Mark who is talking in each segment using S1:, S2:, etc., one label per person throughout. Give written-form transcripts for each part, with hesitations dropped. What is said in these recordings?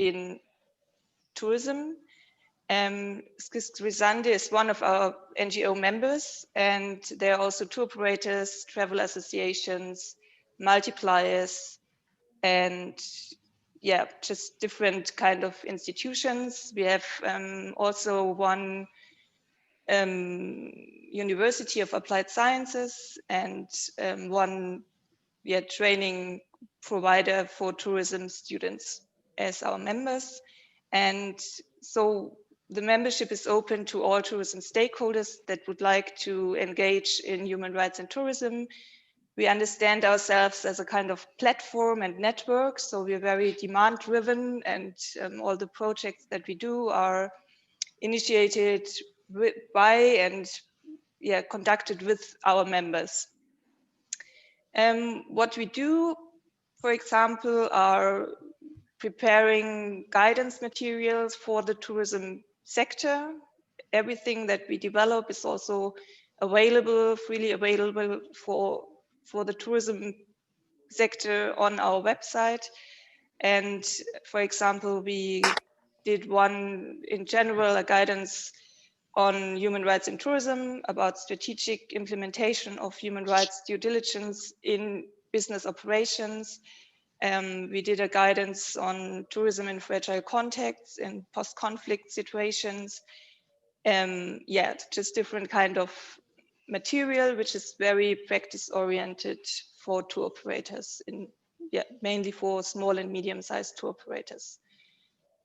S1: in tourism. Schyst Resande is one of our NGO members, and there are also tour operators, travel associations, multipliers, and yeah, just different kind of institutions. We have also one University of Applied Sciences and one training provider for tourism students as our members. And so the membership is open to all tourism stakeholders that would like to engage in human rights and tourism. We understand ourselves as a kind of platform and network, so we're very demand driven, and all the projects that we do are initiated by and conducted with our members. What we do, for example, are preparing guidance materials for the tourism sector. Everything that we develop is also available, freely available for the tourism sector on our website. And for example, we did one in general, a guidance on human rights in tourism about strategic implementation of human rights due diligence in business operations. We did a guidance on tourism in fragile contexts in post-conflict situations. Yeah, just different kind of material, which is very practice-oriented for tour operators, mainly for small and medium-sized tour operators.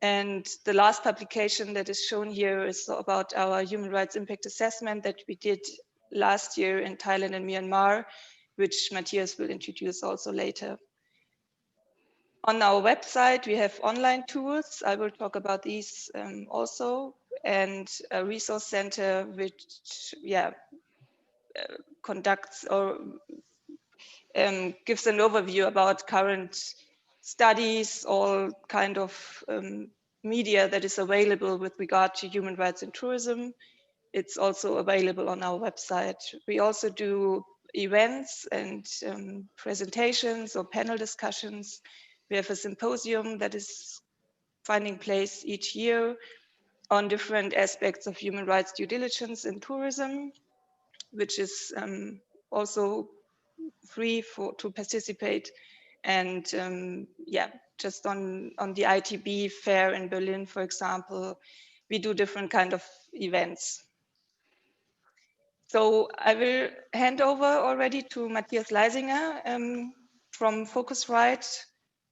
S1: And the last publication that is shown here is about our human rights impact assessment that we did last year in Thailand and Myanmar, which Matthias will introduce also later. On our website, we have online tools. I will talk about these also, and a resource center which conducts or gives an overview about current studies, all kind of media that is available with regard to human rights in tourism. It's also available on our website. We also do events and presentations or panel discussions. We have a symposium that is finding place each year on different aspects of human rights due diligence in tourism, which is also free to participate. And just on the ITB fair in Berlin, for example, we do different kind of events. So I will hand over already to Matthias Leisinger from Focusright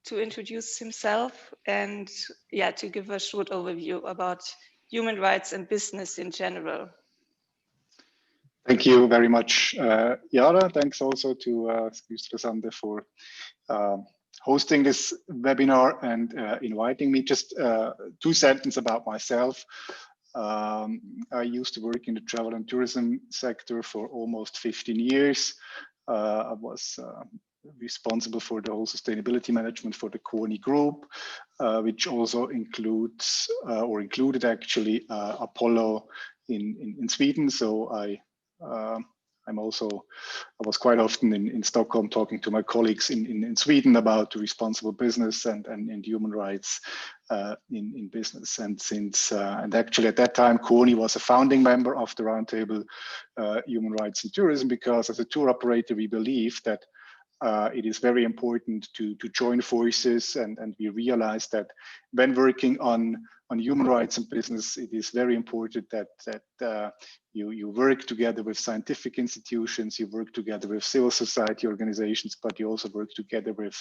S1: to introduce himself and to give a short overview about human rights and business in general.
S2: Thank you very much, Yara. Thanks also to Schyst Resande for hosting this webinar and inviting me. Just 2 sentences about myself. I used to work in the travel and tourism sector for almost 15 years. I was responsible for the whole sustainability management for the Kony Group, which also includes or included actually Apollo in Sweden. So I was quite often in Stockholm talking to my colleagues in Sweden about responsible business and human rights in business. And and actually at that time, Kony was a founding member of the Roundtable Human Rights in Tourism, because as a tour operator, we believe that it is very important to join forces, and we realize that when working on human rights and business, it is very important that you work together with scientific institutions, you work together with civil society organizations, but you also work together with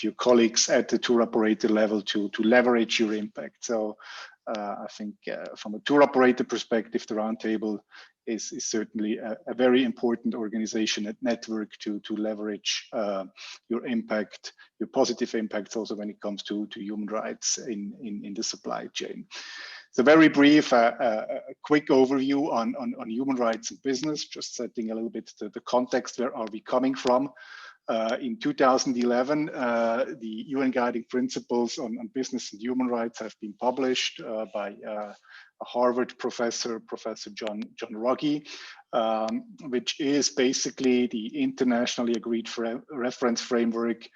S2: your colleagues at the tour operator level to leverage your impact. So I think from a tour operator perspective, the Roundtable is certainly a very important organization and network to leverage your impact, your positive impacts also when it comes to human rights in the supply chain. So very brief, a quick overview on human rights and business, just setting a little bit the context, where are we coming from. In 2011, the UN Guiding Principles on Business and Human Rights have been published by a Harvard professor, Professor John Ruggie, which is basically the internationally agreed reference framework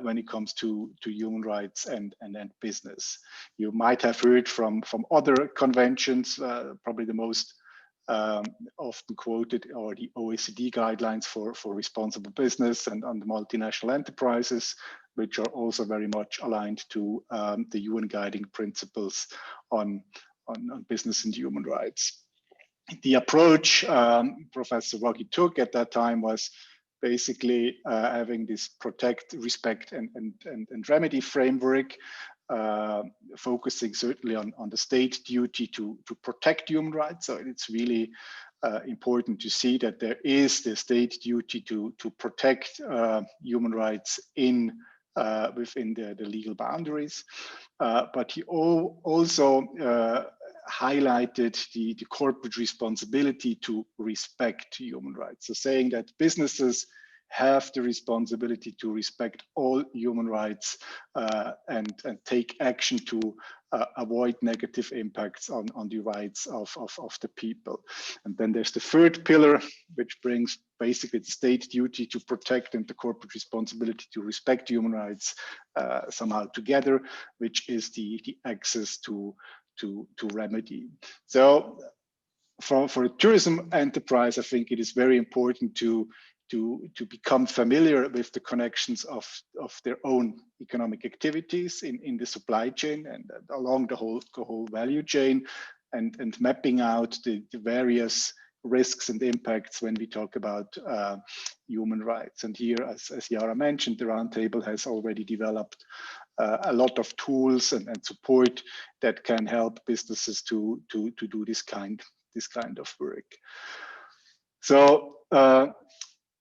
S2: when it comes to human rights and business. You might have heard from other conventions, probably the most often quoted are the OECD guidelines for responsible business and on the multinational enterprises, which are also very much aligned to the UN Guiding Principles on business and human rights. The approach Professor Ruggie took at that time was basically having this protect, respect, and remedy framework, focusing certainly on the state duty to protect human rights. So it's really important to see that there is the state duty to protect human rights in within the legal boundaries. But he also highlighted the corporate responsibility to respect human rights. So saying that businesses have the responsibility to respect all human rights and take action to avoid negative impacts on the rights of the people. And then there's the third pillar, which brings basically the state duty to protect and the corporate responsibility to respect human rights somehow together, which is the access to remedy. So for a tourism enterprise, I think it is very important to become familiar with the connections of their own economic activities in the supply chain and along the whole value chain, and mapping out the various risks and impacts when we talk about human rights. And here, as Yara mentioned, the Roundtable has already developed a lot of tools and support that can help businesses to do this kind of work. So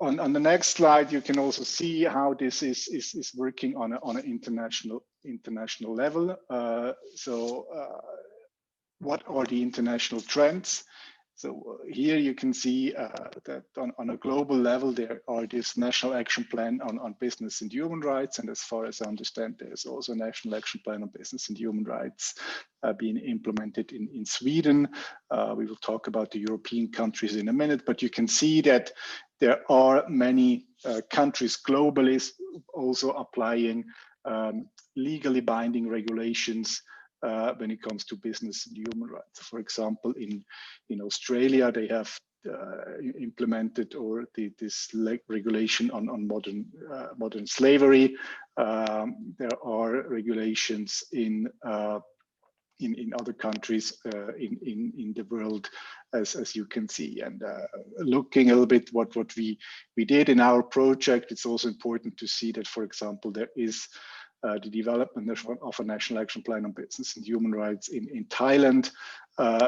S2: on the next slide, you can also see how this is working on an international level. What are the international trends? So here you can see that on a global level, there are this National Action Plan on Business and Human Rights. And as far as I understand, there's also a National Action Plan on Business and Human Rights being implemented in Sweden. We will talk about the European countries in a minute, but you can see that there are many countries globally also applying legally binding regulations when it comes to business and human rights. For example, in Australia, they have implemented this regulation on modern slavery. There are regulations in other countries in the world, as you can see. And looking a little bit what we did in our project, it's also important to see that, for example, there is the development of a National Action Plan on Business and Human Rights in Thailand,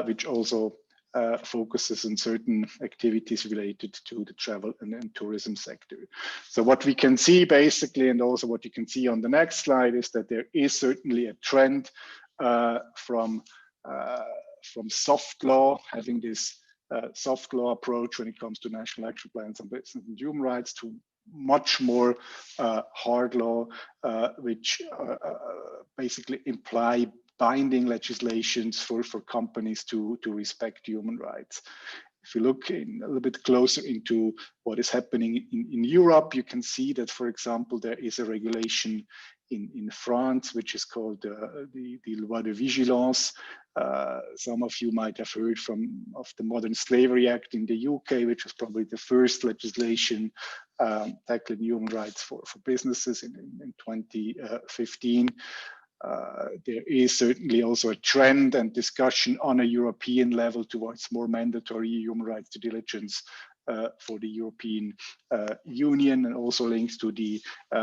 S2: which also focuses on certain activities related to the travel and tourism sector. So what we can see basically, and also what you can see on the next slide, is that there is certainly a trend from soft law, having this soft law approach when it comes to National Action Plans on Business and Human Rights, to much more hard law, which basically imply binding legislations for companies to respect human rights. If you look a little bit closer into what is happening in Europe, you can see that, for example, there is a regulation in France, which is called the Loi de Vigilance. Some of you might have heard of the Modern Slavery Act in the UK, which was probably the first legislation tackling human rights for businesses in 2015. There is certainly also a trend and discussion on a European level towards more mandatory human rights due diligence for the European Union, and also links to the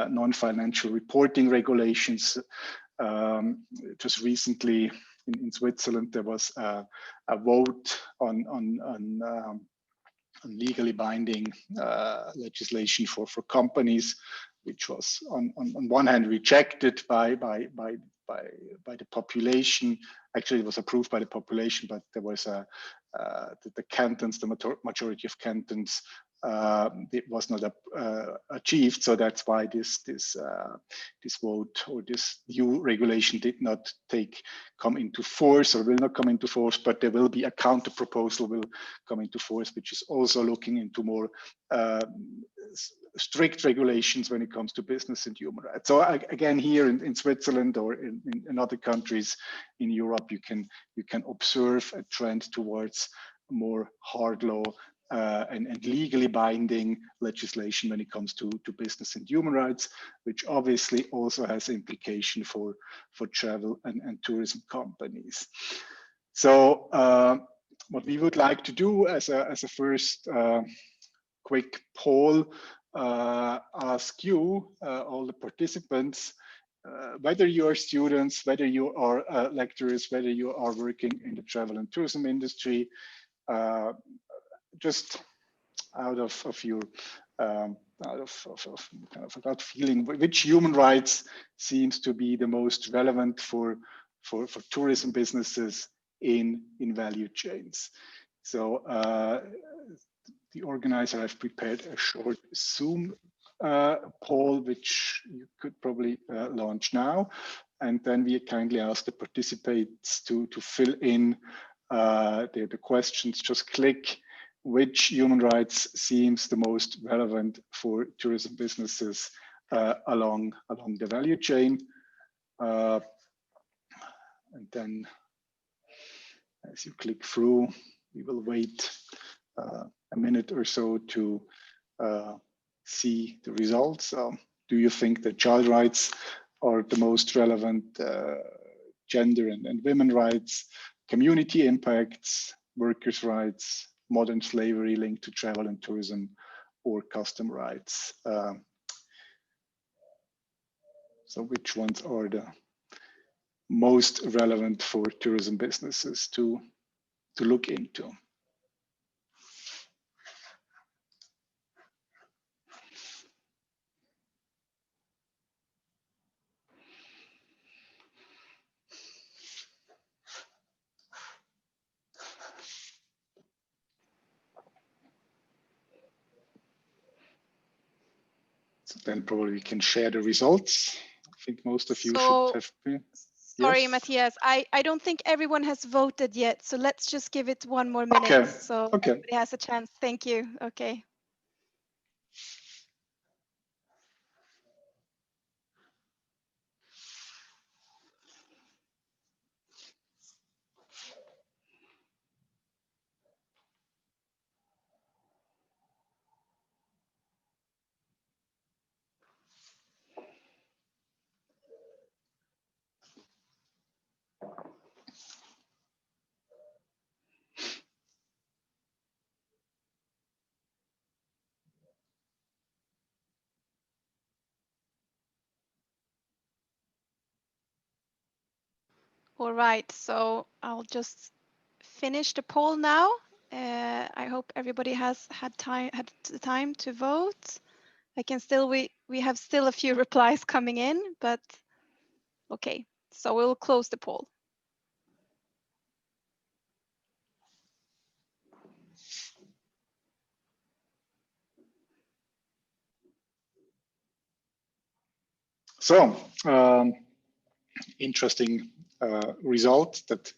S2: non-financial reporting regulations. Just recently in Switzerland, there was a vote on legally binding legislation for companies, which was on one hand rejected by the population. Actually, it was approved by the population, but there was the cantons, the majority of cantons it was not achieved. So that's why this vote or this new regulation did not come into force or will not come into force, but there will be a counter proposal will come into force, which is also looking into more strict regulations when it comes to business and human rights. So again, here in Switzerland or in other countries in Europe, you can observe a trend towards more hard law and legally binding legislation when it comes to business and human rights, which obviously also has implication for travel and tourism companies. So what we would like to do as a first quick poll, ask you, all the participants, whether you are students, whether you are lecturers, whether you are working in the travel and tourism industry, just out of your kind of a gut feeling, which human rights seems to be the most relevant for tourism businesses in value chains. So the organizer have prepared a short Zoom poll, which you could probably launch now, and then we kindly ask the participants to fill in the questions. Just click which human rights seems the most relevant for tourism businesses along the value chain. And then as you click through, we will wait a minute or so to see the results. Do you think that child rights are the most relevant, gender and women rights, community impacts, workers' rights, modern slavery linked to travel and tourism, or custom rights? So which ones are the most relevant for tourism businesses to look into? So then probably we can share the results. I think most of you should have been.
S3: Sorry,
S2: Yes?
S3: Matthias, I don't think everyone has voted yet, so let's just give it 1 more minute.
S2: Okay.
S3: So
S2: Okay.
S3: everybody has a chance. Thank you. Okay. All right, so I'll just finish the poll now. I hope everybody has had the time to vote. I can still, we have still a few replies coming in, but okay, so we'll close the poll.
S2: So interesting result that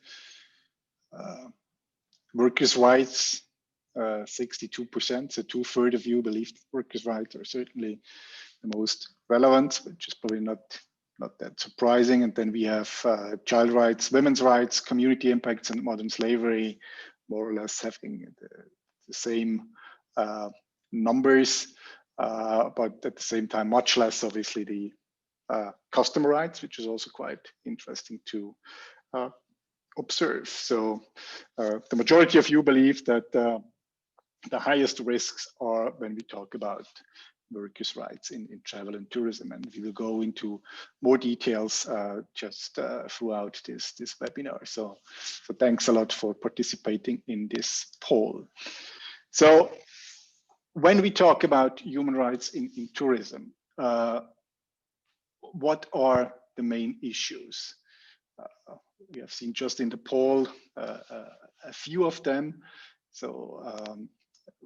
S2: workers' rights, 62%, so 2/3 of you believe workers' rights are certainly the most relevant, which is probably not that surprising. And then we have child rights, women's rights, community impacts, and modern slavery, more or less having the same numbers, but at the same time, much less obviously the customer rights, which is also quite interesting to observe. So the majority of you believe that the highest risks are when we talk about workers' rights in travel and tourism, and we will go into more details just throughout this webinar. So thanks a lot for participating in this poll. So when we talk about human rights in tourism, what are the main issues? We have seen just in the poll a few of them. So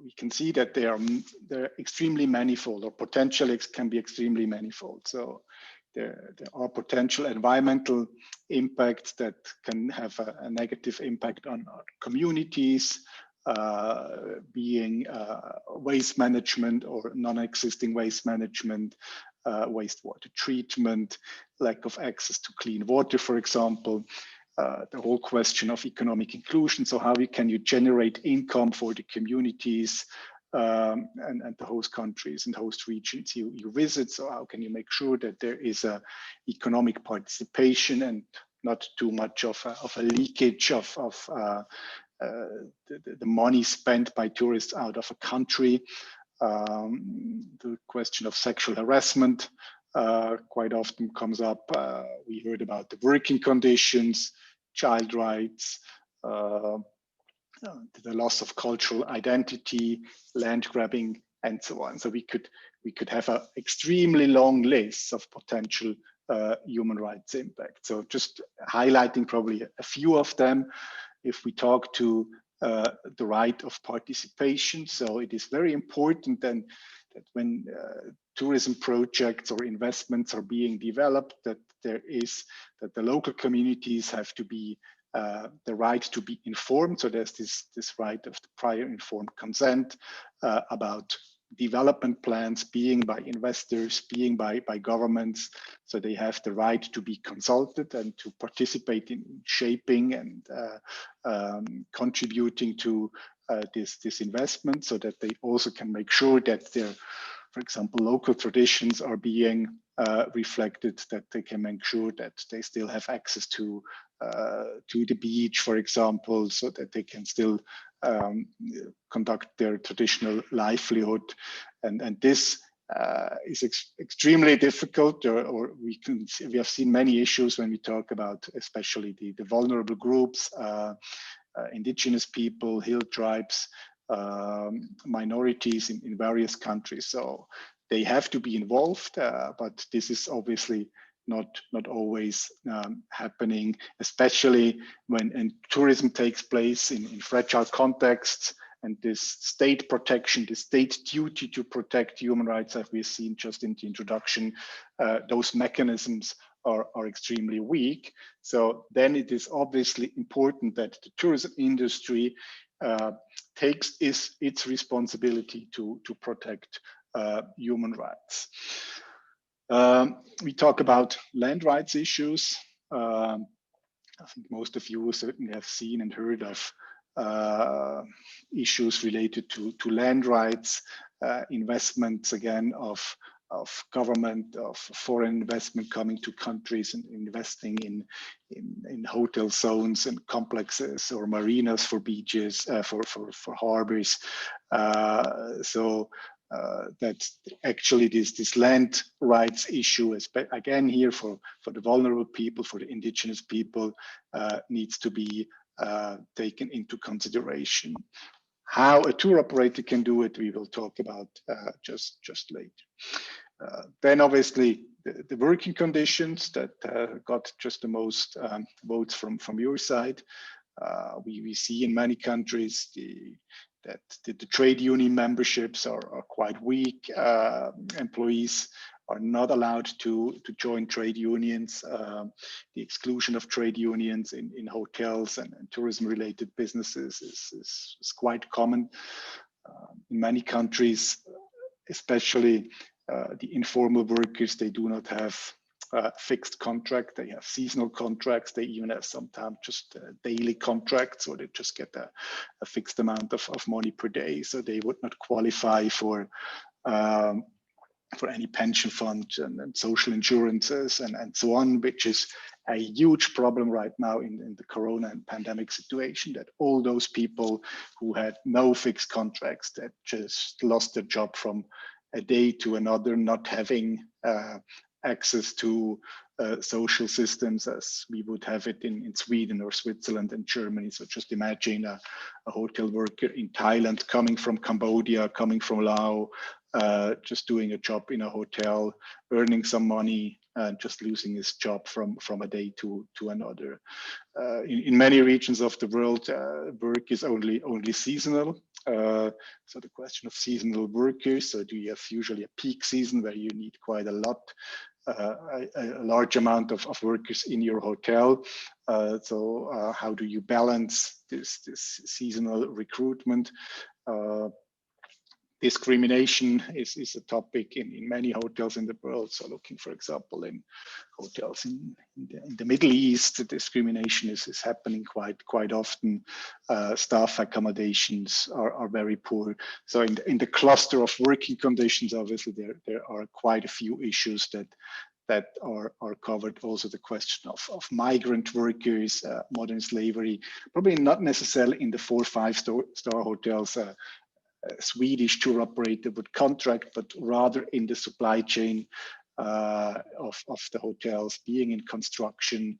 S2: we can see that they're extremely manifold, or potentially can be extremely manifold. So there are potential environmental impacts that can have a negative impact on our communities, being waste management or non-existing waste management, wastewater treatment, lack of access to clean water, for example. The whole question of economic inclusion. So how can you generate income for the communities and the host countries and host regions you visit? So how can you make sure that there is a economic participation and not too much of a leakage of the money spent by tourists out of a country? The question of sexual harassment quite often comes up. We heard about the working conditions, child rights, the loss of cultural identity, land grabbing, and so on. So we could have an extremely long list of potential human rights impact. So just highlighting probably a few of them. If we talk to the right of participation, so it is very important then that when tourism projects or investments are being developed, that the local communities have to be the right to be informed. So there's this right of the prior informed consent about development plans, being by investors, being by governments. So they have the right to be consulted and to participate in shaping and contributing to this investment, so that they also can make sure that their, for example, local traditions are being reflected, that they can make sure that they still have access to the beach, for example, so that they can still conduct their traditional livelihood. And this is extremely difficult, or we have seen many issues when we talk about especially the vulnerable groups, indigenous people, hill tribes, minorities in various countries. So they have to be involved, but this is obviously not always happening, especially when tourism takes place in fragile contexts. And this state protection, the state duty to protect human rights, as we've seen just in the introduction, those mechanisms are extremely weak. So then it is obviously important that the tourism industry takes its responsibility to protect human rights. We talk about land rights issues. I think most of you certainly have seen and heard of issues related to land rights, investments again of government, of foreign investment coming to countries and investing in hotel zones and complexes or marinas for beaches, for harbors. So that's actually this land rights issue is, again, here for the vulnerable people, for the indigenous people, needs to be taken into consideration. How a tour operator can do it, we will talk about just later. Then obviously the working conditions that got just the most votes from your side. We see in many countries that the trade union memberships are quite weak. Employees are not allowed to join trade unions. The exclusion of trade unions in hotels and tourism related businesses is quite common in many countries, especially the informal workers. They do not have a fixed contract. They have seasonal contracts. They even have sometimes just daily contracts, or they just get a fixed amount of money per day. So they would not qualify for any pension fund and social insurances and so on, which is a huge problem right now in the corona and pandemic situation, that all those people who had no fixed contracts, that just lost their job from a day to another, not having access to social systems as we would have it in Sweden or Switzerland and Germany. So just imagine a hotel worker in Thailand coming from Cambodia, coming from Laos, just doing a job in a hotel, earning some money, just losing his job from a day to another. In many regions of the world, work is only seasonal. So the question of seasonal workers, so do you have usually a peak season where you need quite a lot, a large amount of workers in your hotel? So how do you balance this seasonal recruitment? Discrimination is a topic in many hotels in the world. So looking, for example, in hotels in the Middle East, discrimination is happening quite often. Staff accommodations are very poor. So in the cluster of working conditions, obviously there are quite a few issues that are covered. Also the question of migrant workers, modern slavery, probably not necessarily in the 4 or 5 star hotels. Swedish tour operator would contract, but rather in the supply chain of the hotels, being in construction,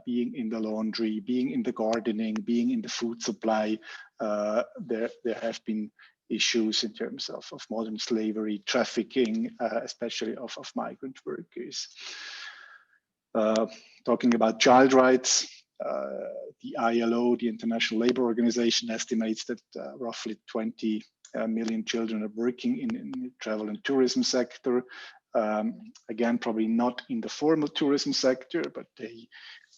S2: being in the laundry, being in the gardening, being in the food supply. There have been issues in terms of modern slavery, trafficking, especially of migrant workers. Talking about child rights, the ILO, the International Labour Organization, estimates that roughly 20 million children are working in the travel and tourism sector. Again, probably not in the formal tourism sector, but they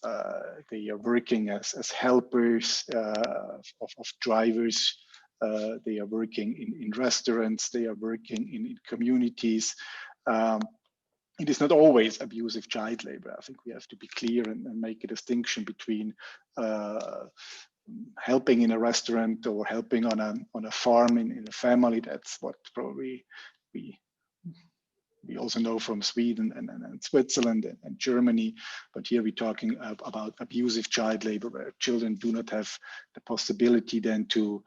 S2: are working as helpers of drivers. They are working in restaurants. They are working in communities. It is not always abusive child labor. I think we have to be clear and make a distinction between helping in a restaurant or helping on a farm in a family. That's what probably we also know from Sweden and Switzerland and Germany. But here we're talking about abusive child labor, where children do not have the possibility then to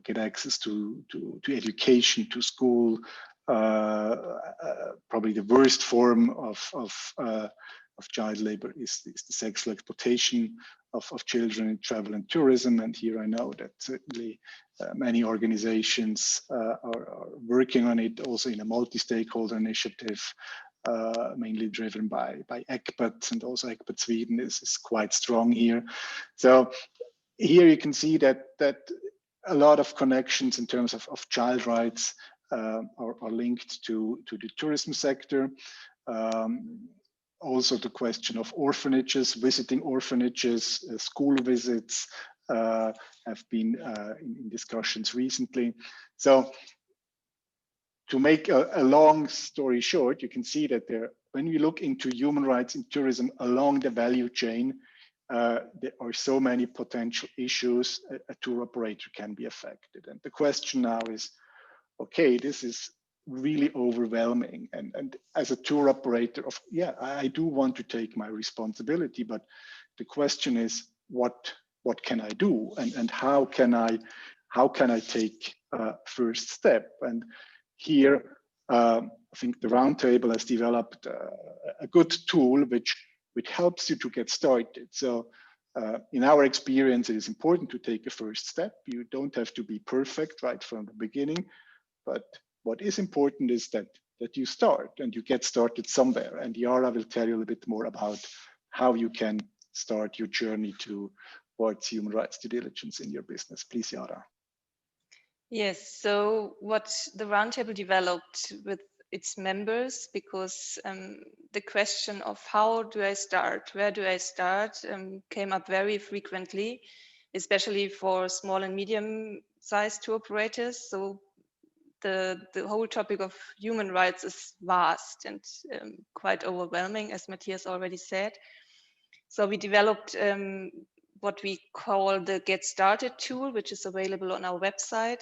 S2: get access to education, to school. Probably the worst form of child labor is the sexual exploitation of children in travel and tourism. And here I know that certainly many organizations are working on it, also in a multi-stakeholder initiative, mainly driven by ECPAT, and also ECPAT Sweden is quite strong here. So here you can see that a lot of connections in terms of child rights are linked to the tourism sector. Also the question of orphanages, visiting orphanages, school visits have been in discussions recently. So to make a long story short, you can see that when we look into human rights in tourism along the value chain, there are so many potential issues a tour operator can be affected. And the question now is, okay, this is really overwhelming. And as a tour operator, I do want to take my responsibility, but the question is, what can I do? And how can I take a first step? And here, I think the Roundtable has developed a good tool which helps you to get started. So in our experience, it is important to take a first step. You don't have to be perfect right from the beginning, but what is important is that you start and you get started somewhere. And Yara will tell you a little bit more about how you can start your journey towards human rights due diligence in your business. Please, Yara.
S1: Yes, so what the Roundtable developed with its members, because the question of how do I start, where do I start, came up very frequently, especially for small and medium-sized tour operators. So the whole topic of human rights is vast and quite overwhelming, as Matthias already said. So we developed what we call the Get Started tool, which is available on our website.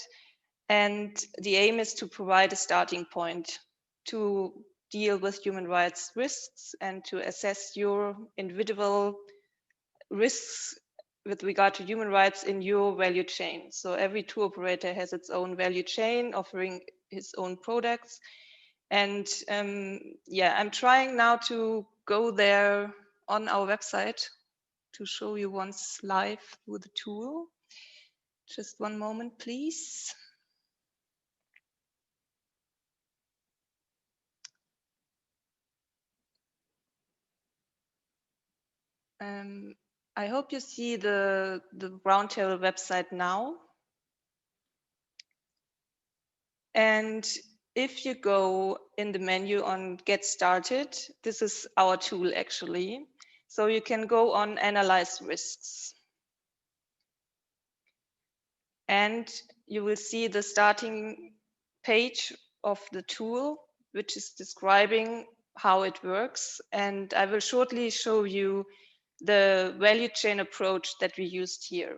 S1: And the aim is to provide a starting point to deal with human rights risks and to assess your individual risks with regard to human rights in your value chain. So every tour operator has its own value chain, offering his own products. And I'm trying now to go there on our website to show you once live with the tool. Just one moment, please. I hope you see the Roundtable website now. And if you go in the menu on Get Started, this is our tool actually. So you can go on Analyze Risks. And you will see the starting page of the tool, which is describing how it works. And I will shortly show you the value chain approach that we used here.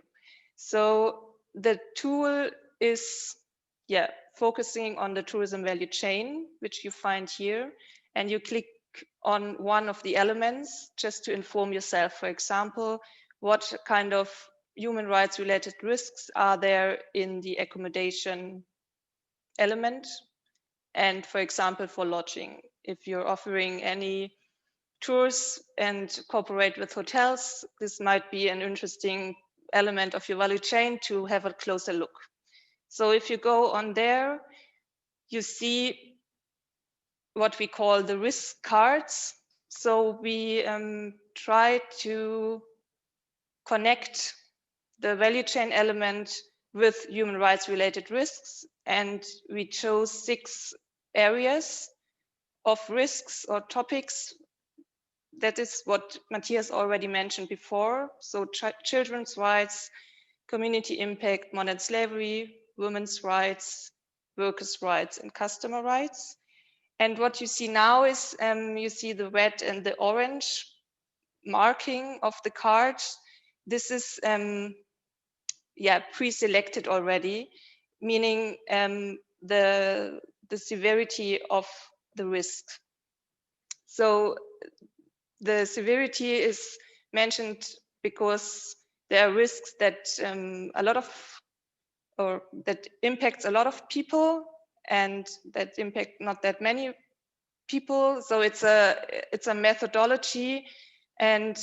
S1: So the tool is focusing on the tourism value chain, which you find here. And you click on one of the elements just to inform yourself, for example, what kind of human rights related risks are there in the accommodation element. And for example, for lodging, if you're offering any tours and cooperate with hotels, this might be an interesting element of your value chain to have a closer look. So if you go on there, you see what we call the risk cards. So we try to connect the value chain element with human rights related risks. And we chose 6 areas of risks or topics. That is what Matthias already mentioned before. So children's rights, community impact, modern slavery, women's rights, workers' rights, and customer rights. And what you see now is you see the red and the orange marking of the cards. This is pre-selected already, meaning the severity of the risk. So the severity is mentioned because there are risks that that impacts a lot of people and that impact not that many people. So it's a methodology, and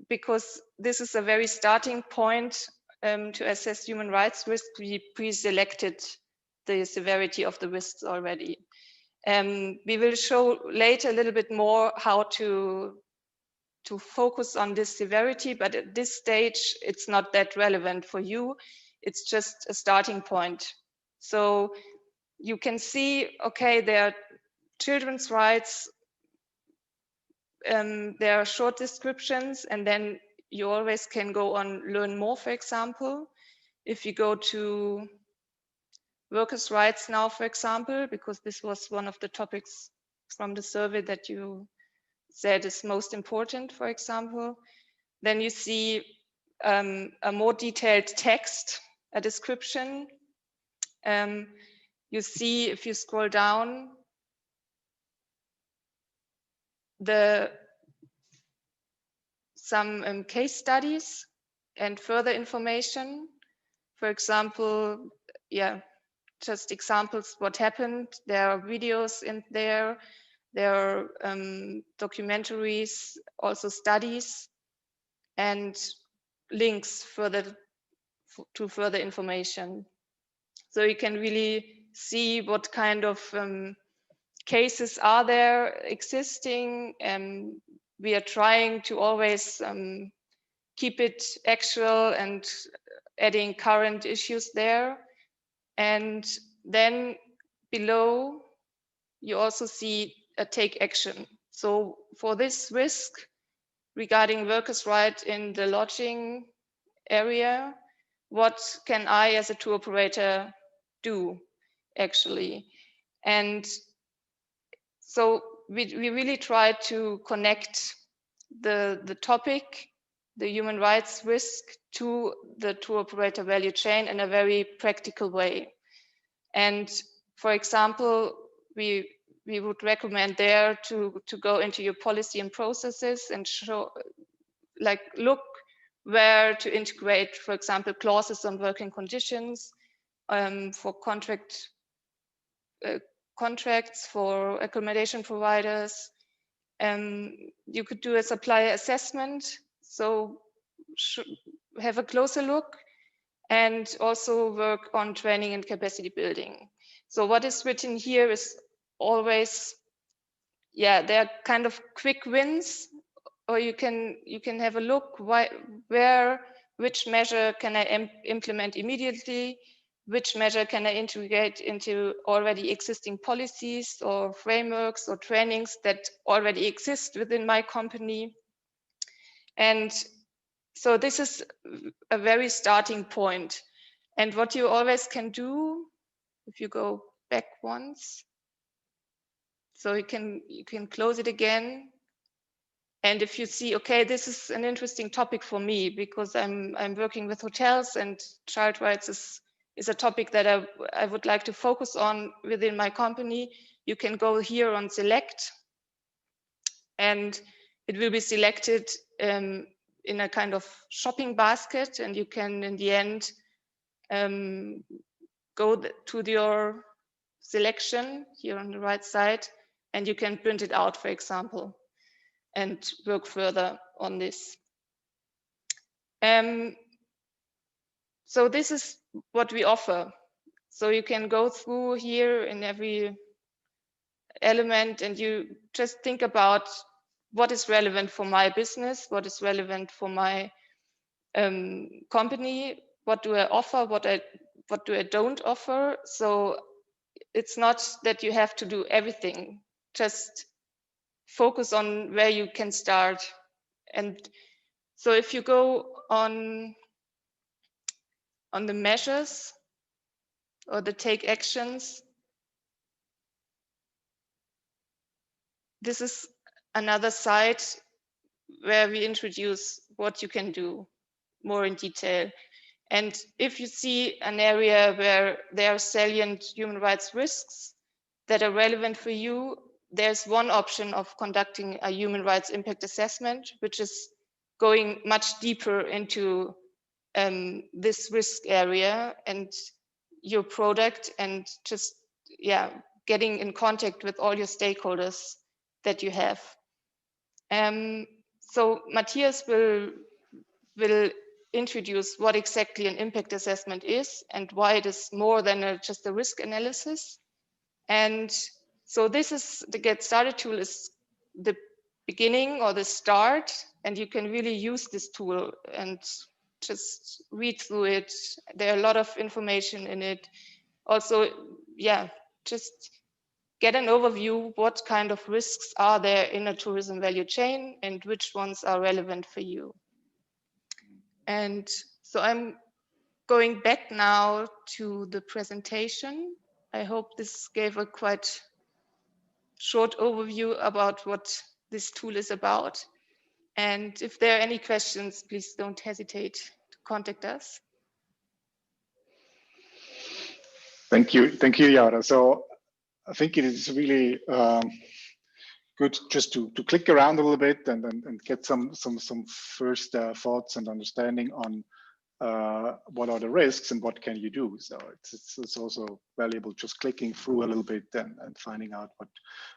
S1: because this is a very starting point to assess human rights risk, we pre-selected the severity of the risks already. We will show later a little bit more how to focus on this severity, but at this stage, it's not that relevant for you. It's just a starting point. So you can see, okay, there are children's rights, there are short descriptions, and then you always can go on learn more, for example. If you go to workers' rights now, for example, because this was one of the topics from the survey that you said is most important, for example, then you see a more detailed text, a description. You see, if you scroll down, some case studies and further information. For example, just examples what happened. There are videos in there. There are documentaries, also studies, and links to further information. So you can really see what kind of cases are there existing. We are trying to always keep it actual and adding current issues there. And then below, you also see a take action. So for this risk regarding workers' rights in the lodging area, what can I as a tour operator do actually? And so we really try to connect the topic, the human rights risk, to the tour operator value chain in a very practical way. And for example, we would recommend there to go into your policy and processes and look where to integrate, for example, clauses on working conditions for contracts for accommodation providers. You could do a supplier assessment, so have a closer look, and also work on training and capacity building. So what is written here is always, there are kind of quick wins or you can have a look which measure can I implement immediately, which measure can I integrate into already existing policies or frameworks or trainings that already exist within my company. And so this is a very starting point. And what you always can do, if you go back once, so you can close it again. And if you see, okay, this is an interesting topic for me because I'm working with hotels, and child rights is a topic that I would like to focus on within my company, you can go here on select, and it will be selected in a kind of shopping basket, and you can in the end go to your selection here on the right side, and you can print it out, for example, and work further on this. So this is what we offer. So you can go through here in every element, and you just think about what is relevant for my business, what is relevant for my company, what do I offer, what do I don't offer. So it's not that you have to do everything, just focus on where you can start. And so if you go on the measures or the take actions, this is another side where we introduce what you can do more in detail. And if you see an area where there are salient human rights risks that are relevant for you, there's one option of conducting a human rights impact assessment, which is going much deeper into this risk area and your product, and just getting in contact with all your stakeholders that you have. So Matthias will introduce what exactly an impact assessment is and why it is more than just a risk analysis. And so this is the Get Started tool is the beginning or the start, and you can really use this tool and just read through it. There are a lot of information in it. Also, just get an overview what kind of risks are there in a tourism value chain and which ones are relevant for you. And so I'm going back now to the presentation. I hope this gave a quite short overview about what this tool is about. And if there are any questions, please don't hesitate to contact us.
S2: Thank you, Yara. So I think it is really good just to click around a little bit and get some first thoughts and understanding on what are the risks and what can you do. So it's also valuable just clicking through a little bit and finding out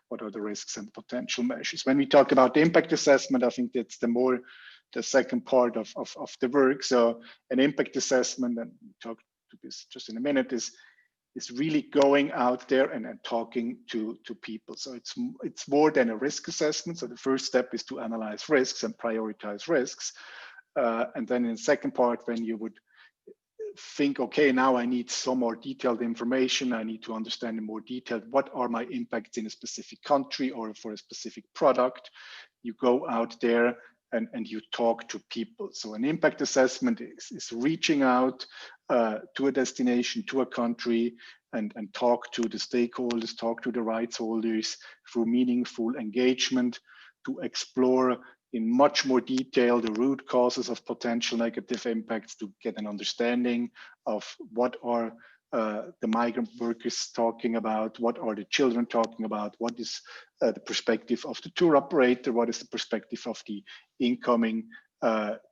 S2: what are the risks and potential measures. When we talk about the impact assessment, I think that's the second part of the work. So an impact assessment, and we'll talk to this just in a minute, is really going out there and talking to people. So it's more than a risk assessment. So the first step is to analyze risks and prioritize risks. And then in the second part, when you would think, okay, now I need some more detailed information, I need to understand in more detail what are my impacts in a specific country or for a specific product, you go out there and you talk to people. So an impact assessment is reaching out to a destination, to a country, and talk to the stakeholders, talk to the rights holders through meaningful engagement to explore in much more detail the root causes of potential negative impacts, to get an understanding of what are the migrant workers talking about, what are the children talking about, what is the perspective of the tour operator, what is the perspective of the incoming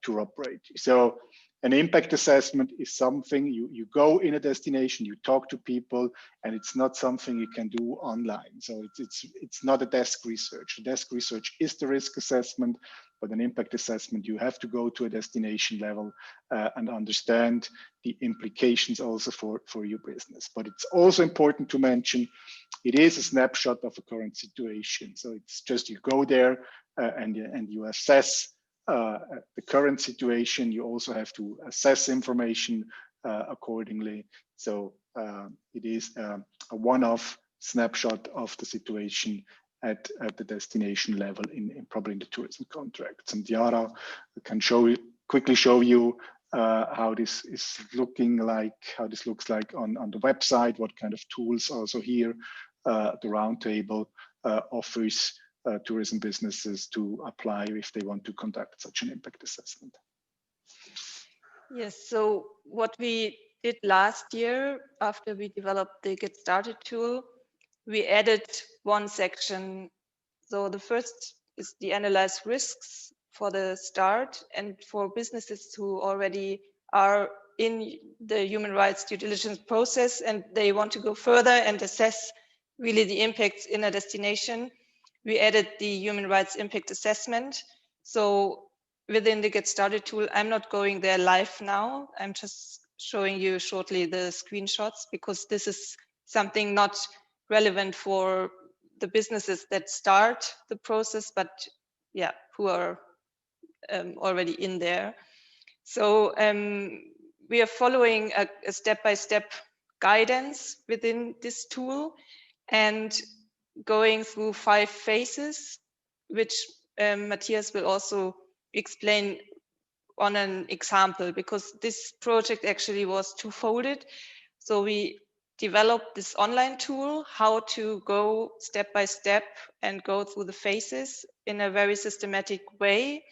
S2: tour operator. So an impact assessment is something you go in a destination, you talk to people, and it's not something you can do online. So it's not a desk research. The desk research is the risk assessment, but an impact assessment, you have to go to a destination level and understand the implications also for your business. But it's also important to mention, it is a snapshot of a current situation. So it's just you go there, and you assess the current situation. You also have to assess information accordingly. So it is a one-off snapshot of the situation at the destination level probably in the tourism contracts. And Yara can quickly show you how this is looking like, how this looks like on the website, what kind of tools also here the Roundtable offers tourism businesses to apply if they want to conduct such an impact assessment.
S1: Yes, so what we did last year after we developed the Get Started tool, we added one section. So the first is the analyze risks for the start, and for businesses who already are in the human rights due diligence process and they want to go further and assess really the impacts in a destination, we added the human rights impact assessment. So within the Get Started tool, I'm not going there live now. I'm just showing you shortly the screenshots because this is something not relevant for the businesses that start the process, but yeah, who are already in there. So we are following a step-by-step guidance within this tool and going through 5 phases, which Matthias will also explain on an example, because this project actually was two-folded. So we developed this online tool, how to go step by step and go through the phases in a very systematic way.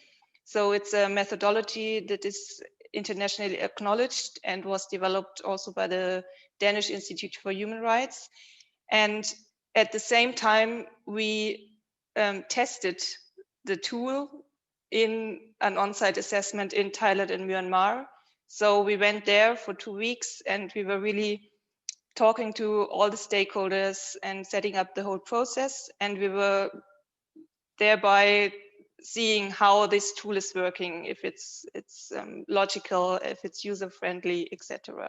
S1: So it's a methodology that is internationally acknowledged and was developed also by the Danish Institute for Human Rights. And at the same time, we tested the tool in an on-site assessment in Thailand and Myanmar. So we went there for 2 weeks and we were really talking to all the stakeholders and setting up the whole process. And we were thereby seeing how this tool is working, if it's logical, if it's user-friendly, etc.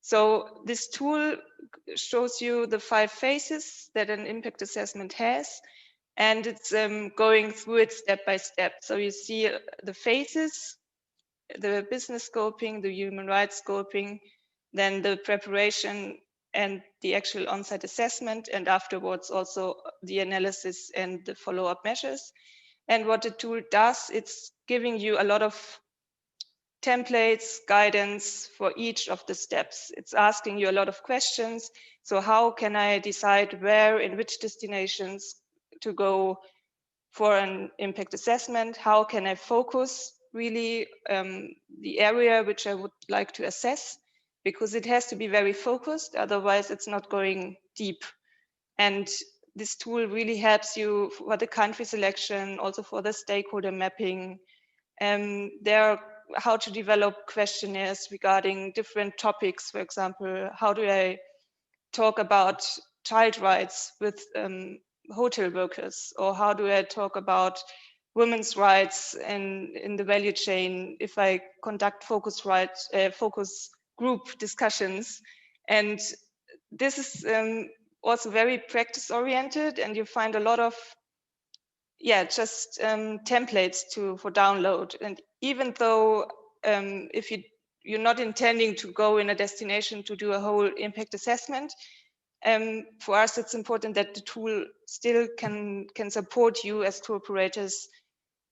S1: So this tool shows you the 5 phases that an impact assessment has, and it's going through it step by step. So you see the phases, the business scoping, the human rights scoping, then the preparation and the actual on-site assessment, and afterwards also the analysis and the follow-up measures. And what the tool does, it's giving you a lot of templates, guidance for each of the steps. It's asking you a lot of questions. So how can I decide where, in which destinations to go for an impact assessment? How can I focus really the area which I would like to assess? Because it has to be very focused, otherwise it's not going deep. And this tool really helps you for the country selection, also for the stakeholder mapping. How to develop questionnaires regarding different topics. For example, how do I talk about child rights with hotel workers, or how do I talk about women's rights in the value chain if I conduct focus group discussions. And this is also very practice oriented, and you find a lot of just templates for download. And even though if you're not intending to go in a destination to do a whole impact assessment, for us it's important that the tool still can support you as tour operators,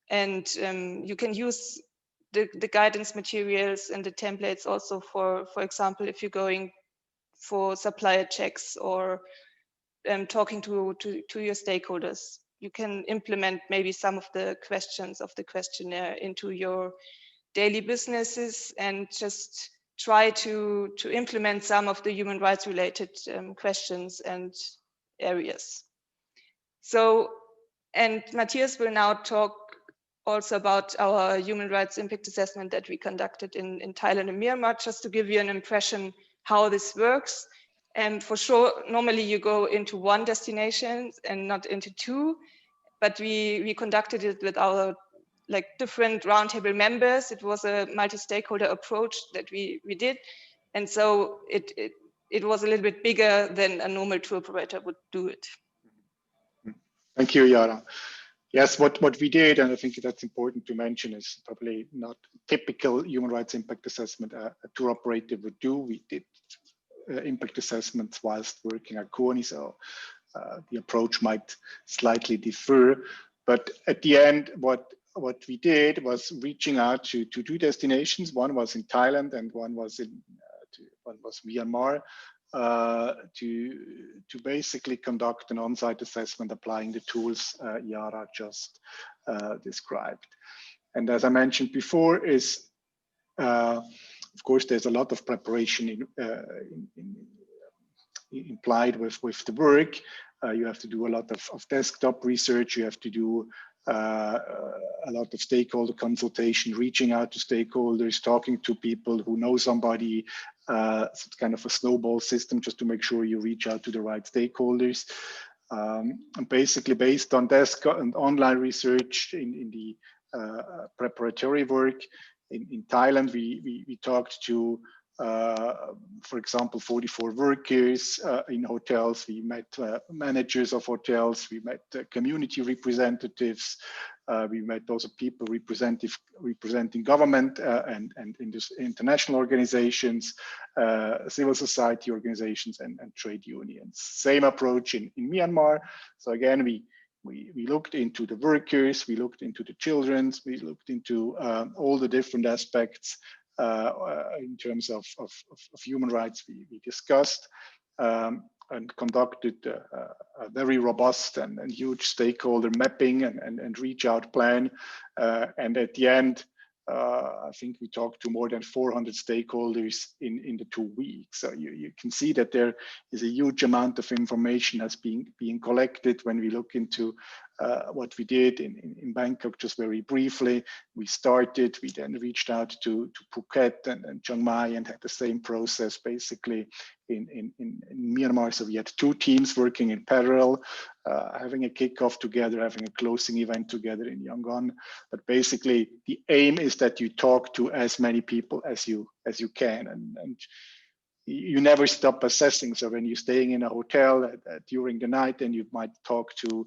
S1: and you can use the guidance materials and the templates also for example, if you're going for supplier checks or talking to your stakeholders. You can implement maybe some of the questions of the questionnaire into your daily businesses and just try to implement some of the human rights related questions and areas. So, and Matthias will now talk also about our human rights impact assessment that we conducted in Thailand and Myanmar, just to give you an impression how this works. And for sure, normally you go into one destination and not into 2, but we conducted it with our different roundtable members. It was a multi-stakeholder approach that we did. And so it was a little bit bigger than a normal tour operator would do it.
S2: Thank you, Yara. Yes, what we did, and I think that's important to mention, is probably not typical human rights impact assessment a tour operator would do. We did impact assessments whilst working at Kony, so the approach might slightly differ. But at the end, what we did was reaching out to two destinations. One was in Thailand, and one was Myanmar. To basically conduct an on-site assessment applying the tools Yara just described. And as I mentioned before, of course, there's a lot of preparation implied with the work. You have to do a lot of desktop research. You have to do a lot of stakeholder consultation, reaching out to stakeholders, talking to people who know somebody. So it's kind of a snowball system just to make sure you reach out to the right stakeholders. And basically, based on desk and online research in the preparatory work in Thailand, we talked to, for example, 44 workers in hotels. We met managers of hotels. We met community representatives. We met also people representing government and international organizations, civil society organizations, and trade unions. Same approach in Myanmar. So again, we looked into the workers, we looked into the children, we looked into all the different aspects in terms of human rights we discussed, and conducted a very robust and huge stakeholder mapping and reach out plan. And at the end, I think we talked to more than 400 stakeholders in the 2 weeks. So you can see that there is a huge amount of information that's being collected. When we look into what we did in Bangkok, just very briefly, we then reached out to Phuket and Chiang Mai and had the same process basically in Myanmar. So we had 2 teams working in parallel, having a kickoff together, having a closing event together in Yangon. But basically, the aim is that you talk to as many people as you can, and you never stop assessing. So when you're staying in a hotel during the night, then you might talk to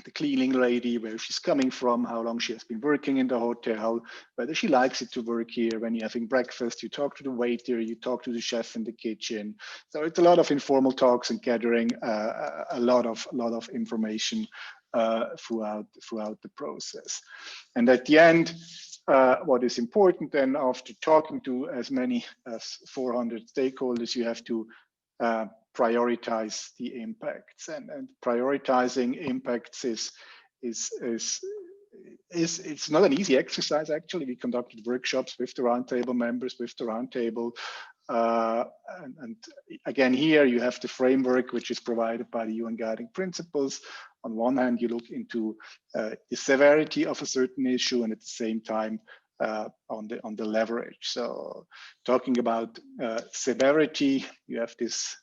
S2: the cleaning lady, where she's coming from, how long she has been working in the hotel, whether she likes it to work here. When you're having breakfast, you talk to the waiter, you talk to the chef in the kitchen. So it's a lot of informal talks and gathering a lot of information throughout the process. And at the end, what is important then, after talking to as many as 400 stakeholders, you have to prioritize the impacts, and prioritizing impacts is it's not an easy exercise. Actually, we conducted workshops with the Roundtable members, with the Roundtable, and again, here you have the framework which is provided by the UN Guiding Principles. On one hand, you look into the severity of a certain issue, and at the same time on the leverage. So talking about severity, you have this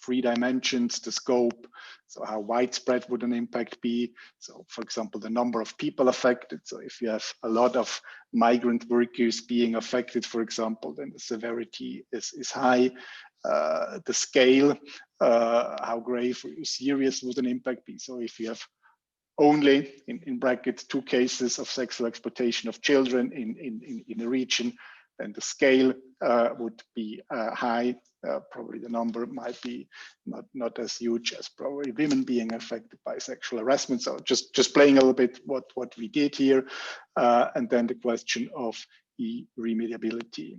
S2: 3 dimensions: the scope, so how widespread would an impact be? So for example, the number of people affected. So if you have a lot of migrant workers being affected, for example, then the severity is high. The scale, how grave or serious would an impact be? So if you have only, in brackets, 2 cases of sexual exploitation of children in a region, then the scale would be high. Probably the number might be not as huge as probably women being affected by sexual harassment. So just playing a little bit what we did here, and then the question of remediability.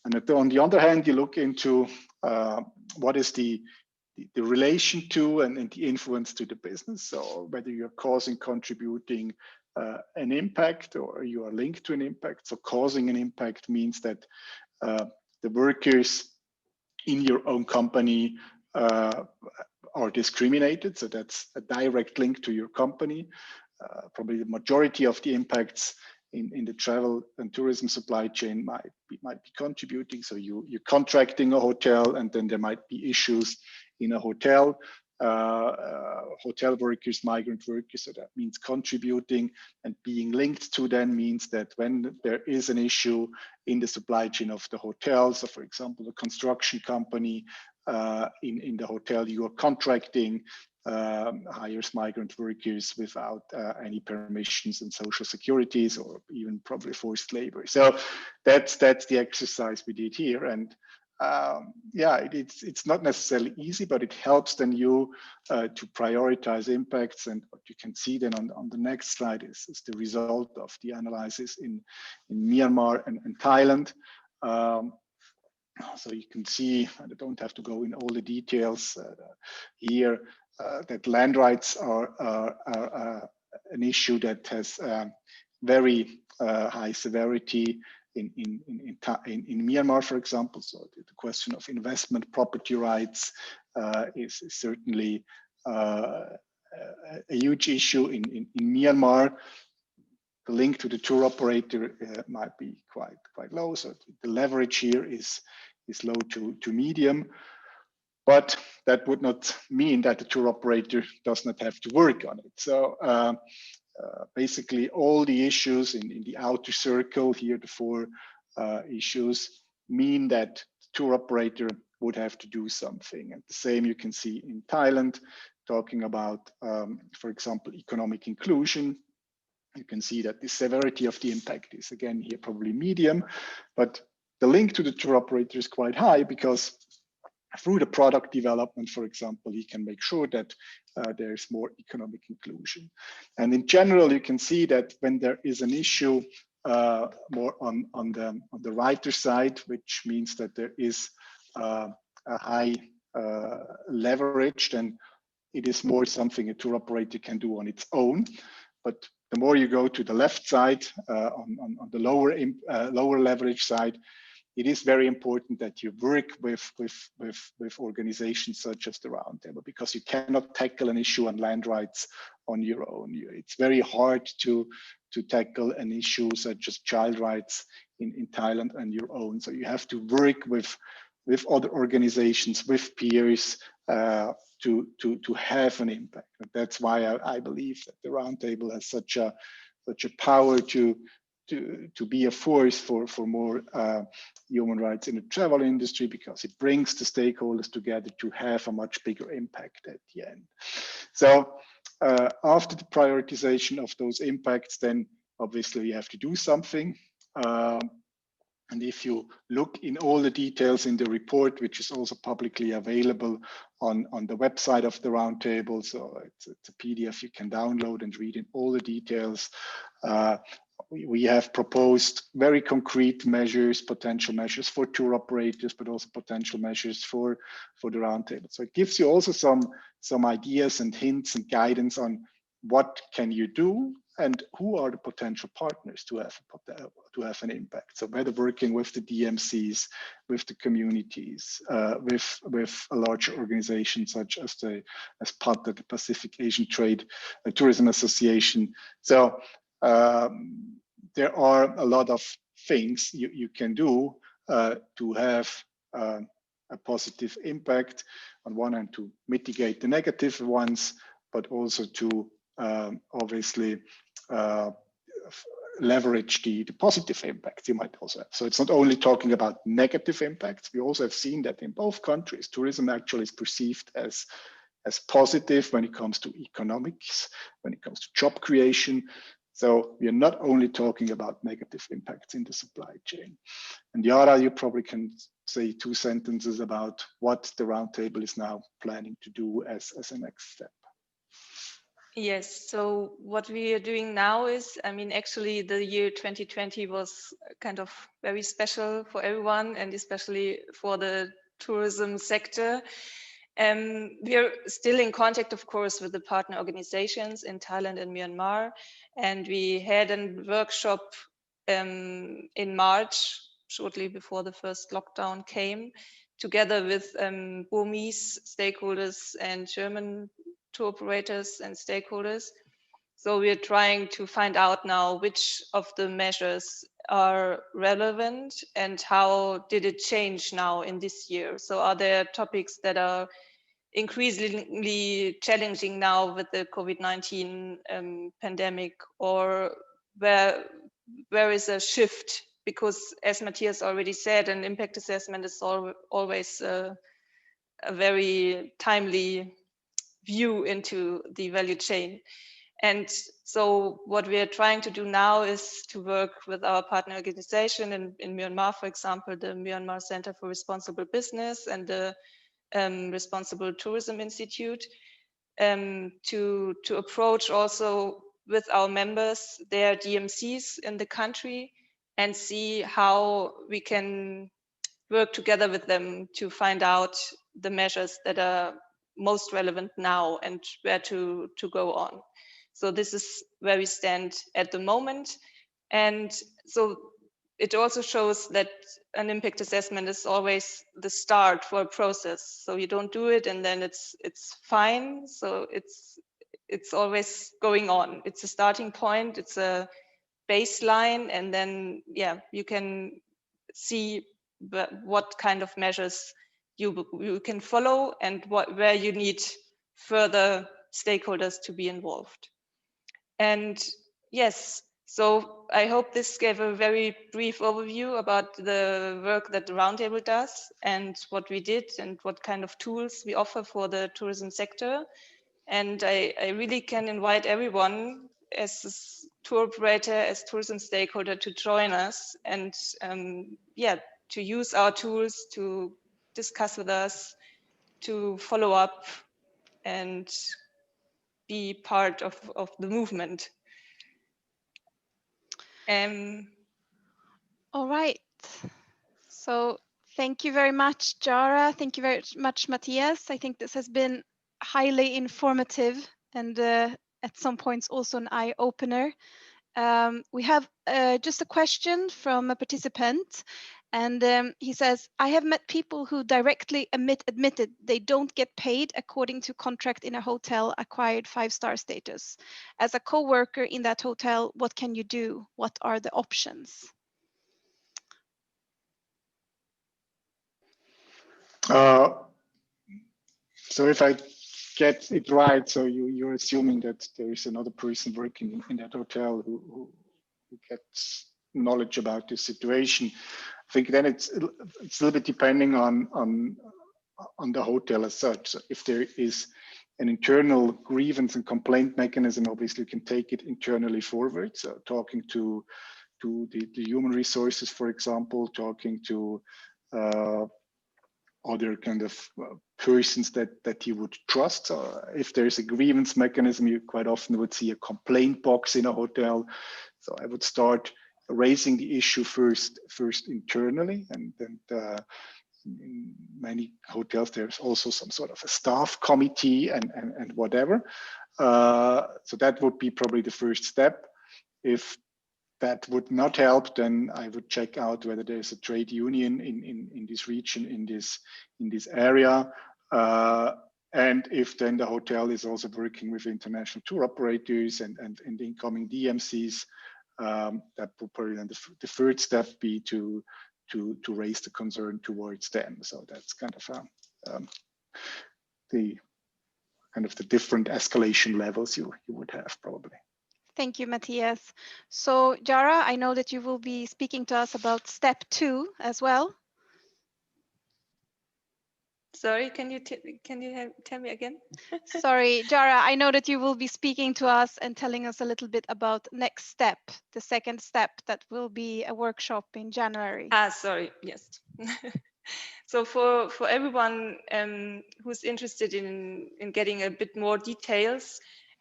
S2: And on the other hand, you look into what is the relation to and the influence to the business. So whether you're causing, contributing an impact, or you are linked to an impact. So causing an impact means that the workers in your own company are discriminated. So that's a direct link to your company. Probably the majority of the impacts in the travel and tourism supply chain might be contributing. So you're contracting a hotel, and then there might be issues in a hotel. Hotel workers, migrant workers, so that means contributing, and being linked to then means that when there is an issue in the supply chain of the hotel, so for example, the construction company in the hotel you are contracting, hires migrant workers without any permissions and social securities, or even probably forced labor. So that's the exercise we did here. And yeah, it's not necessarily easy, but it helps then you to prioritize impacts. And what you can see then on the next slide is the result of the analysis in Myanmar and Thailand. So you can see, I don't have to go in all the details here, that land rights are an issue that has very high severity in Myanmar, for example. So the question of investment property rights is certainly a huge issue in Myanmar. The link to the tour operator might be quite low, so the leverage here is low to medium, but that would not mean that the tour operator does not have to work on it. So basically all the issues in the outer circle here, the four issues, mean that the tour operator would have to do something. And the same you can see in Thailand, talking about, for example, economic inclusion. You can see that the severity of the impact is, again, here probably medium, but the link to the tour operator is quite high, because through the product development, for example, he can make sure that there's more economic inclusion. And in general, you can see that when there is an issue more on the writer side, which means that there is a high leverage, then it is more something a tour operator can do on its own. But the more you go to the left side, on the lower leverage side, it is very important that you work with organizations such as the Roundtable, because you cannot tackle an issue on land rights on your own. It's very hard to tackle an issue such as child rights in Thailand on your own. So you have to work with other organizations, with peers, to have an impact. And that's why I believe that the Roundtable has such a power to be a force for more human rights in the travel industry, because it brings the stakeholders together to have a much bigger impact at the end. So after the prioritization of those impacts, then obviously you have to do something. And if you look in all the details in the report, which is also publicly available on the website of the Roundtable, so it's a PDF you can download and read in all the details. We have proposed very concrete measures, potential measures for tour operators, but also potential measures for the Roundtable. So it gives you also some ideas and hints and guidance on what can you do and who are the potential partners to have an impact. So whether working with the DMCs, with the communities, with a larger organization such as PATA, the Pacific Asian Trade and Tourism Association. So there are a lot of things you can do to have a positive impact. On one hand, to mitigate the negative ones, but also to obviously leverage the positive impacts you might also have. So it's not only talking about negative impacts. We also have seen that in both countries, tourism actually is perceived as positive when it comes to economics, when it comes to job creation. So we are not only talking about negative impacts in the supply chain. And Yara, you probably can say 2 sentences about what the Roundtable is now planning to do as a next step.
S1: Yes, so what we are doing now is, I mean, actually the year 2020 was kind of very special for everyone, and especially for the tourism sector. We are still in contact, of course, with the partner organizations in Thailand and Myanmar, and we had a workshop in March, shortly before the first lockdown came, together with Burmese stakeholders and German tour operators and stakeholders. So we are trying to find out now which of the measures are relevant and how did it change now in this year. So are there topics that are increasingly challenging now with the COVID-19 pandemic, or where is a shift? Because as Matthias already said, an impact assessment is always a very timely view into the value chain. And so what we are trying to do now is to work with our partner organization in Myanmar, for example, the Myanmar Center for Responsible Business and the Responsible Tourism Institute, to approach also with our members their DMCs in the country and see how we can work together with them to find out the measures that are most relevant now and where to go on. So this is where we stand at the moment. And so it also shows that an impact assessment is always the start for a process. So you don't do it and then it's fine. So it's always going on. It's a starting point, it's a baseline, and then yeah, you can see what kind of measures you can follow and where you need further stakeholders to be involved. And yes, so I hope this gave a very brief overview about the work that the Roundtable does and what we did and what kind of tools we offer for the tourism sector. And I really can invite everyone as a tour operator, as tourism stakeholder to join us and yeah, to use our tools, to discuss with us, to follow up and be part of the movement.
S3: All right. So thank you very much, Jara. Thank you very much, Matthias. I think this has been highly informative and at some points also an eye-opener. We have just a question from a participant, and he says, I have met people who directly admitted they don't get paid according to contract in a hotel acquired 5-star status. As a co-worker in that hotel, what can you do? What are the options?
S2: So if I get it right, so you're assuming that there is another person working in that hotel who gets knowledge about this situation. I think then it's a little bit depending on the hotel as such. So if there is an internal grievance and complaint mechanism, obviously you can take it internally forward. So talking to the human resources, for example, talking to other kind of persons that you would trust. So if there's a grievance mechanism, you quite often would see a complaint box in a hotel. So I would start raising the issue first internally, and then in many hotels there's also some sort of a staff committee and whatever. So that would be probably the first step. If that would not help, then I would check out whether there's a trade union in this region, in this area. And if then the hotel is also working with international tour operators and incoming DMCs, that would probably then the third step be to raise the concern towards them. So that's kind of the different escalation levels you would have probably.
S3: Thank you, Matthias. So, Jara, I know that you will be speaking to us about step 2 as well.
S1: Sorry, can you tell me again?
S3: Sorry, Jara, I know that you will be speaking to us and telling us a little bit about next step, the second step that will be a workshop in January.
S1: Sorry, yes. So for everyone who's interested in getting a bit more details,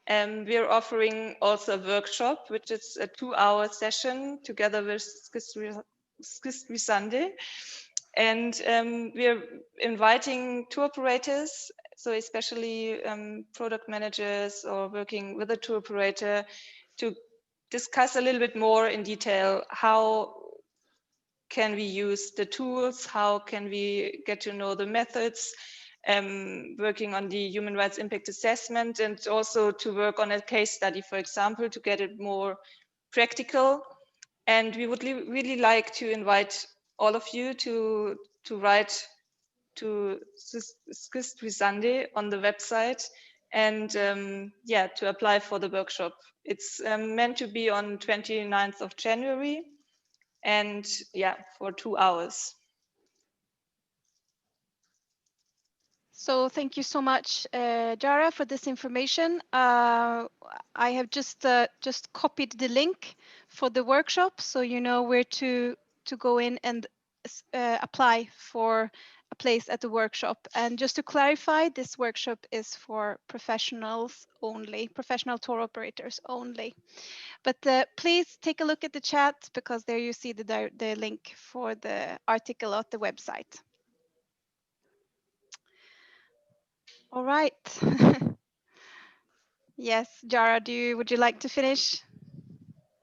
S1: we are offering also a workshop, which is a 2-hour session together with Schyst Resande. And we are inviting tour operators, so especially product managers or working with a tour operator, to discuss a little bit more in detail how can we use the tools, how can we get to know the methods, working on the human rights impact assessment, and also to work on a case study, for example, to get it more practical. And we would really like to invite all of you to write to Schyst Resande on the website and yeah, to apply for the workshop. It's meant to be on 29th of January and yeah, for 2 hours.
S3: So thank you so much, Jara, for this information. I have just copied the link for the workshop, so you know where to go in and apply for a place at the workshop. And just to clarify, this workshop is for professionals only, professional tour operators only. But please take a look at the chat, because there you see the link for the article at the website. All right. Yes, Jara, would you like to finish?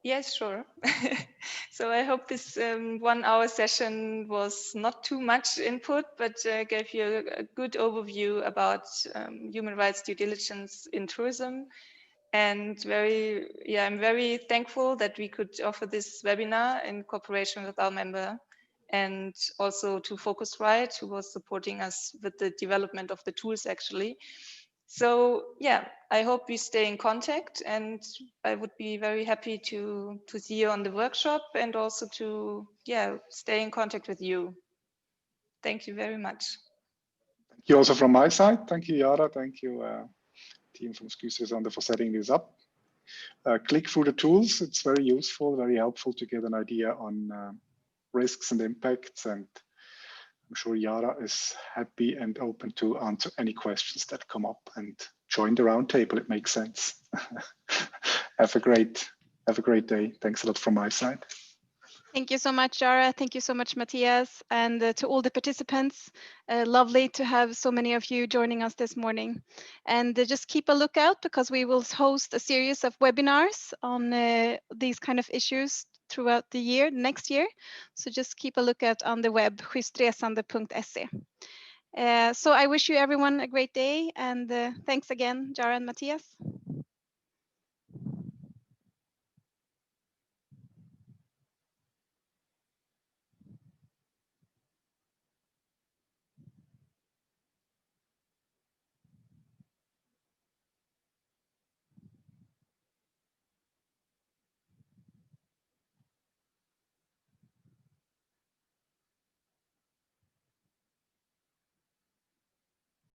S1: Yes, sure. So I hope this 1 hour session was not too much input, but gave you a good overview about human rights due diligence in tourism. And I'm very thankful that we could offer this webinar in cooperation with our member, and also to Focusright, who was supporting us with the development of the tools actually. So yeah, I hope we stay in contact, and I would be very happy to see you on the workshop, and also to stay in contact with you. Thank you very much.
S2: Thank you also from my side. Thank you, Yara. Thank you, team from Schyst Resande, for setting this up. Click through the tools. It's very useful, very helpful to get an idea on risks and impacts. And I'm sure Yara is happy and open to answer any questions that come up, and join the roundtable. It makes sense. Have a great day. Thanks a lot from my side.
S3: Thank you so much, Jara. Thank you so much, Matthias, and to all the participants. Lovely to have so many of you joining us this morning. And just keep a lookout, because we will host a series of webinars on these kind of issues throughout the year, next year. So just keep a lookout on the web, schystresande.se. So I wish you everyone a great day, and thanks again, Jara and Matthias.